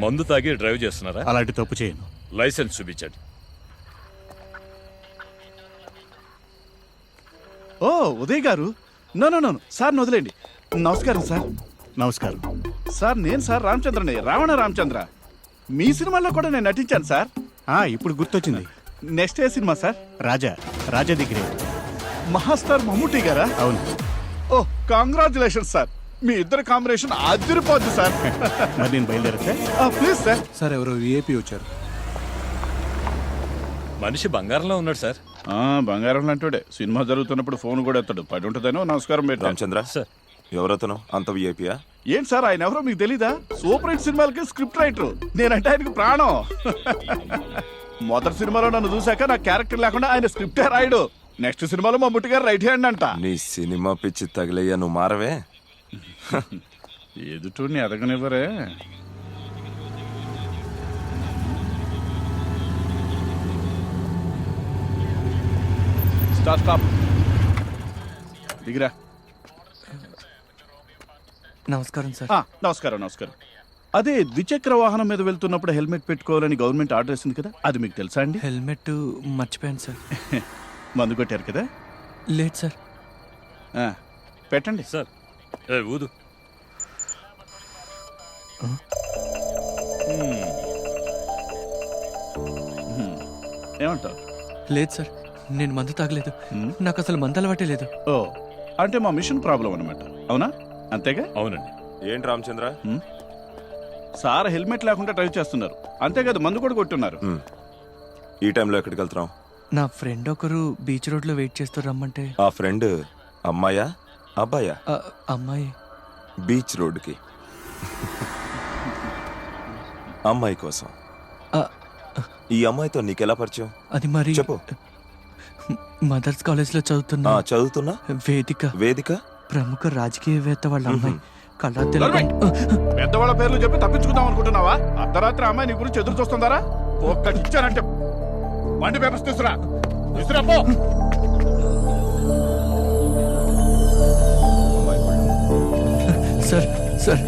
మందు తాగి డ్రైవ్ చేస్తున్నారా? అలాంటి తప్పు చేయను. లైసెన్స్ చూపించండి. ఓ ఉదయ్ గారు, నో నో నో సార్ వదిలేండి. నమస్కారం సార్. నమస్కారం సార్ నేను సార్ రామచంద్రని, రావణ రామచంద్ర. మీ సినిమాలో కూడా నేను నటించాను సార్. ఇప్పుడు గుర్తొచ్చింది. నెక్స్ట్ ఏ సినిమా సార్? రాజా దగ్గరే. మహాస్టార్ మమ్ముట్టి గారా? అవును. ఓ కంగ్రాచులేషన్స్ సార్, మీ ఇద్దరు కాంబినేషన్ అదిరిపోద్ది సార్. మరి నేను బయలుదేరచ్చా? Please sir. సార్ ఎవరో విఐపి వచ్చారు. మనిషి బంగారంలో ఉన్నాడు సార్. బంగారం లాంటివాడే. సినిమా జరుగుతున్నప్పుడు ఫోన్ కూడా ఎత్తాడు. పడి ఉంటుందేనో. నమస్కారం పెట్టాను. రామచంద్ర సార్. ఎవరతను? అంత విఐపియా? ఏంటి సార్ ఆయన ఎవరో మీకు తెలీదా? సూపర్ హిట్ సినిమాలకి స్క్రిప్ట్ రైటర్. నేనంటే ఆయనకు ప్రాణం. మొదటి సినిమాలో నన్ను చూశాక నా క్యారెక్టర్ లేకుండా ఆయన స్క్రిప్టే రాయడు. నెక్స్ట్ సినిమాలో మా ముట్టి గారు రైట్ హ్యాండ్ అంట. నీ సినిమా పిచ్చి తగిలయ్యా, నువ్వు మారవే. ఎదుటూని ఎదగనివ్వరే. స్టాప్. దిగిరా. నమస్కారం సార్. నమస్కారం. అదే ద్విచక్ర వాహనం మీద వెళ్తున్నప్పుడు హెల్మెట్ పెట్టుకోవాలని గవర్నమెంట్ ఆర్డర్ వేసింది కదా, అది మీకు తెలుసా అండి? హెల్మెట్ మర్చిపోయాను సార్. మందు కొట్టారు కదా? లేదు సార్. పెట్టండి సార్. ఊదు. ఏమంటావు? లేదు సార్, నేను మందు తాగలేదు. నాకు అసలు మందు అలవాటే లేదు. ఓ, అంటే మా మిషన్ ప్రాబ్లం అన్నమాట. అవునా? అంతేగా? అవునండి. ఏంటి రామచంద్ర? సార్ హెల్మెట్ లేకుండా డ్రైవ్ చేస్తున్నారు. అంతేకాదు మందు కూడా కొట్టున్నారు. ఈ టైంలో ఎక్కడికి వెళ్తున్నావు? నా ఫ్రెండ్ ఒకరు బీచ్ రోడ్ లో వెయిట్ చేస్తూ రమ్మంటే. ఆ ఫ్రెండ్ అమ్మాయా అబ్బాయా? అమ్మాయి. బీచ్ రోడ్డుకి అమ్మాయి కోసం. ఈ అమ్మాయితో నీకెలా పరిచయం? అది మరి చెప్పు. మదర్స్ కాలేజ్ లో చదువుతున్నా వేదిక ప్రముఖ రాజకీయవేత్త వాళ్ళ అమ్మాయి. కళ్ళ పెద్దవాళ్ళ పేర్లు చెప్పి తప్పించుకుందాం అనుకుంటున్నావా? అర్ధరాత్రి అమ్మాయి నీ గురించి ఎదురు చూస్తుందారా? ఒక్కటి ఇచ్చానంటే బండి పేపర్స్ తీసురా. పో. సార్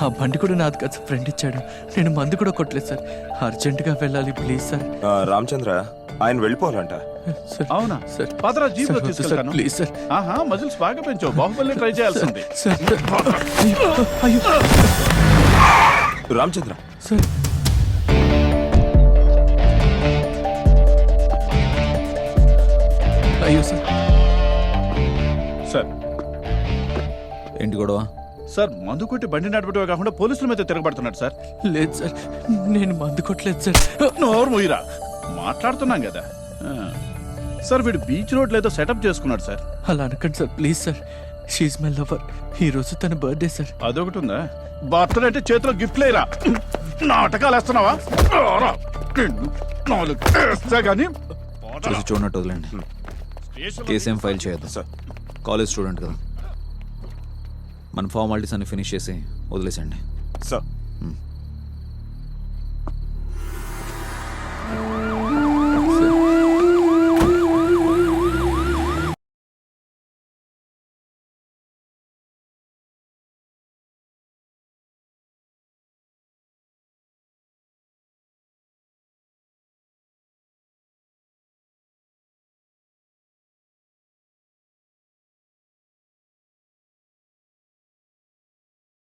ఆ బండి కూడా నాది కాదు, ఫ్రెండ్ ఇచ్చాడు. నేను మందు కూడా కొట్టలేదు సార్. అర్జెంటుగా వెళ్ళాలి ప్లీజ్ సార్. రామచంద్ర, ఆయన వెళ్ళిపోవాలంట. అవునా సార్? పదరా, జీప్ లో తీసుకెళ్తాను. Please sir. మజిల్స్ బాగా పెంచావు. బాహుబలి ట్రై చేయాల్సింది. రామచంద్ర సార్. అయ్యో సార్. ఏంటి గొడవ? సార్ మందు కొట్టి బండి నడపడమే కాకుండా పోలీసుల మీద తిరగబడుతున్నాడు సార్. లేదు సార్, నేను మందు కొట్టలేదు సార్. నోరు మూయిరా, మాట్లాడుతున్నాం కదా. సార్ వీడు బీచ్ రోడ్ లేదో సెటప్ చేసుకున్నాడు సార్. అలా అనకండి sir, please sir. She's my lover. ఈ రోజు తన బర్త్డే సార్. అదొకటి ఉందా? బర్త్డే అంటే చేతిలో గిఫ్ట్ లేరా? నాటకాలు వేస్తున్నావా? చూసి చూడనట్టు వదిలేండి. కేసు ఏం ఫైల్ చేయొద్దు సార్. కాలేజ్ స్టూడెంట్ కదా. మన ఫార్మాలిటీస్ అన్ని ఫినిష్ చేసి వదిలేసండి సార్.